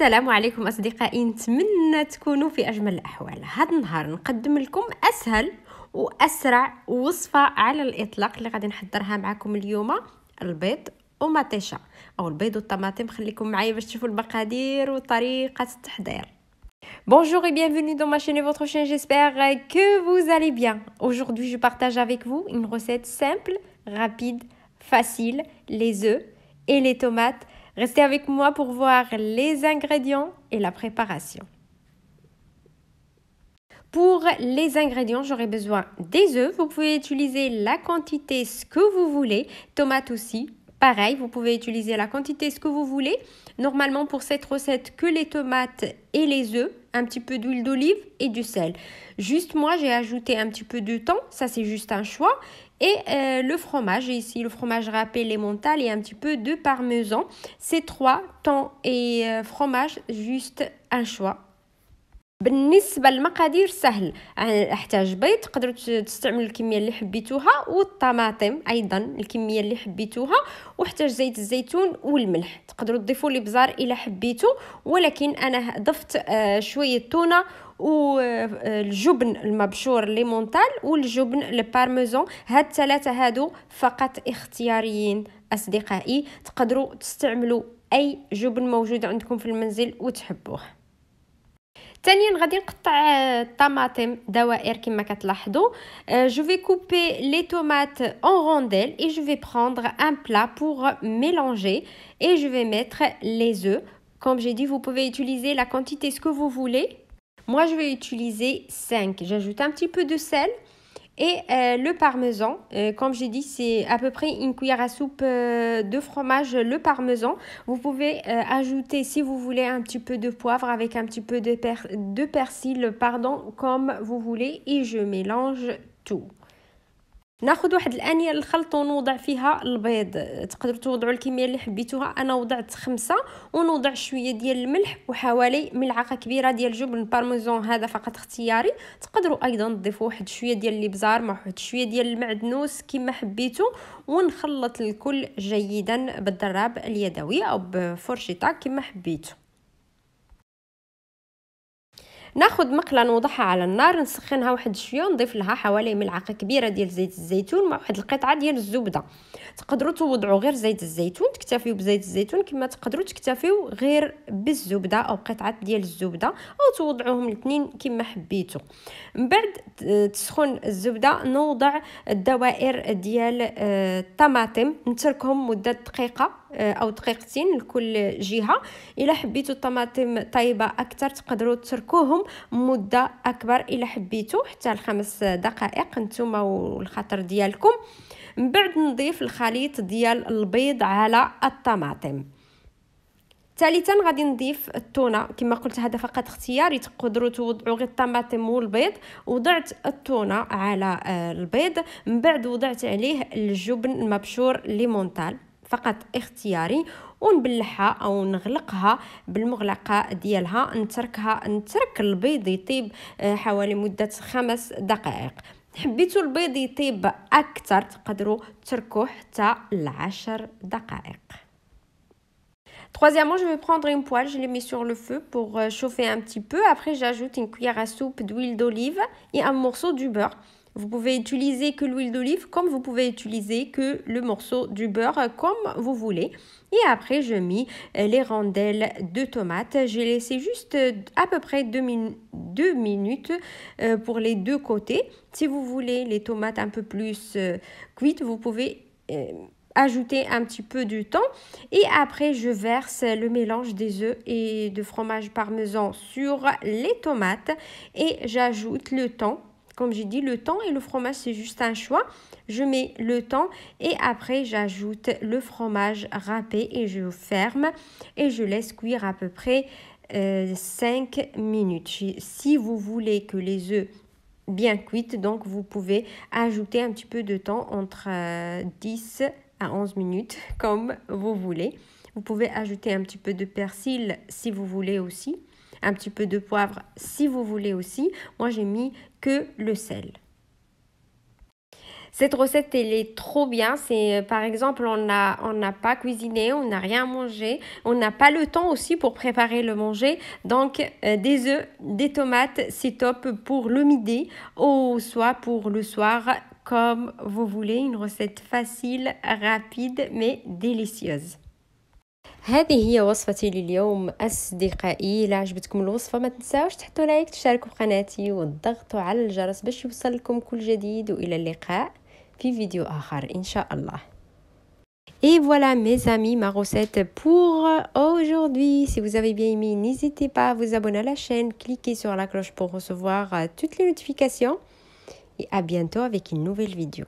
السلام عليكم أصدقائي، نتمنى تكونوا في أجمل الأحوال. هذا النهار نقدم لكم أسهل وأسرع وصفة على الإطلاق اللي غادي نحضرها معكم اليوم: البيض ومطيشة أو البيض والطماطم. خليكم معايا باش تشوفوا المقادير وطريقة التحضير. Bonjour et bienvenue dans ma chaîne et votre chaîne, j'espère que vous allez bien. Aujourd'hui, je partage avec vous une recette simple, rapide, facile, les œufs et les tomates. Restez avec moi pour voir les ingrédients et la préparation. Pour les ingrédients, j'aurai besoin des œufs. Vous pouvez utiliser la quantité ce que vous voulez. Tomates aussi, pareil, vous pouvez utiliser la quantité ce que vous voulez. Normalement, pour cette recette, que les tomates et les œufs, un petit peu d'huile d'olive et du sel. Juste moi, j'ai ajouté un petit peu de thon, ça c'est juste un choix. Et le fromage, j'ai ici le fromage râpé, l'emmental et un petit peu de parmesan. Ces trois, thon et fromage, juste un choix. بالنسبه للمقادير سهل. احتاج بيض، تقدروا تستعملوا الكميه اللي حبيتوها، والطماطم ايضا الكميه اللي حبيتوها، واحتاج زيت الزيتون والملح. تقدروا تضيفوا الابزار الى حبيتوا، ولكن انا ضفت شويه تونه والجبن المبشور ليمونتال والجبن البارميزان. هاد الثلاثه هادو فقط اختياريين اصدقائي، تقدروا تستعملوا اي جبن موجود عندكم في المنزل وتحبوه. ثانيا غادي نقطع الطماطم دوائر كما كتلاحظوا. Je vais couper les tomates en rondelles et je vais prendre un plat pour mélanger et je vais mettre les œufs. Comme j'ai dit, vous pouvez utiliser la quantité ce que vous voulez. Moi, je vais utiliser 5. J'ajoute un petit peu de sel. Et le parmesan, comme j'ai dit, c'est à peu près une cuillère à soupe de fromage, le parmesan. Vous pouvez ajouter, si vous voulez, un petit peu de poivre avec un petit peu de persil, pardon, comme vous voulez. Et je mélange tout. ناخذ واحد الانيه للخلط ونوضع فيها البيض. تقدروا توضعوا الكميه اللي حبيتوها، انا وضعت 5. ونوضع شويه ديال الملح وحوالي ملعقه كبيره ديال جبن البارميزان، هذا فقط اختياري. تقدروا ايضا تضيفوا واحد شويه ديال الابزار مع واحد شويه ديال المعدنوس كما حبيتوا، ونخلط الكل جيدا بالضراب اليدوي او بفرشيطه كما حبيتوا. ناخذ مقله نوضعها على النار، نسخنها واحد شويه، ونضيف لها حوالي ملعقه كبيره ديال زيت الزيتون مع واحد القطعه ديال الزبده. تقدروا توضعوا غير زيت الزيتون، تكتفيوا بزيت الزيتون، كما تقدروا تكتفيوا غير بالزبده او قطعه ديال الزبده، او توضعوهم الاثنين كما حبيتوا. من بعد تسخن الزبده، نوضع الدوائر ديال الطماطم، نتركهم مده دقيقه او دقيقتين لكل جهه. الا حبيتوا الطماطم طيبه اكثر تقدروا تتركوهم مده اكبر الا حبيتوا، حتى ل5 دقائق نتوما والخطر ديالكم. من بعد نضيف الخليط ديال البيض على الطماطم. ثالثا غادي نضيف التونه، كما قلت هذا فقط اختياري، تقدروا توضعوا غير الطماطم والبيض. وضعت التونه على البيض، من بعد وضعت عليه الجبن المبشور ليمونتال، فقط اختياري، ونبلعها او نغلقها بالمغلقه ديالها. نترك البيض يطيب حوالي مده 5 دقائق. حبيتوا البيض يطيب اكثر تقدروا تركوه حتى ل10 دقائق. Troisièmement, je vais prendre une poêle, je l'ai mis sur le feu pour chauffer un petit peu. Après, j'ajoute une cuillère à soupe d'huile d'olive et un morceau du beurre. Vous pouvez utiliser que l'huile d'olive comme vous pouvez utiliser que le morceau du beurre comme vous voulez. Et après, je mis les rondelles de tomates. J'ai laissé juste à peu près 2 minutes pour les deux côtés. Si vous voulez les tomates un peu plus cuites, vous pouvez ajouter un petit peu de temps. Et après, je verse le mélange des œufs et de fromage parmesan sur les tomates. Et j'ajoute le thon. Comme j'ai dit, le thon et le fromage, c'est juste un choix. Je mets le thon et après, j'ajoute le fromage râpé et je ferme et je laisse cuire à peu près 5 minutes. Si vous voulez que les œufs bien cuites, donc vous pouvez ajouter un petit peu de temps entre 10 à 11 minutes, comme vous voulez. Vous pouvez ajouter un petit peu de persil si vous voulez aussi. Un petit peu de poivre si vous voulez aussi. Moi, j'ai mis que le sel. Cette recette, elle est trop bien. C'est, par exemple, on n'a pas cuisiné, on n'a rien mangé, on n'a pas le temps aussi pour préparer le manger. Donc, des œufs, des tomates, c'est top pour le midi ou soit pour le soir, comme vous voulez. Une recette facile, rapide, mais délicieuse. هذه هي وصفتي لليوم أصدقائي. إذا عجبتكم الوصفة ما تنساوش تحطوا لايك، تشاركوا قناتي وتضغطوا على الجرس باش يوصل لكم كل جديد. وإلى اللقاء في فيديو آخر إن شاء الله. Et voilà mes amis, ma recette pour aujourd'hui. Si vous avez bien aimé, n'hésitez pas à vous abonner à la chaîne, cliquez sur la cloche pour recevoir toutes les notifications. Et à bientôt avec une nouvelle vidéo.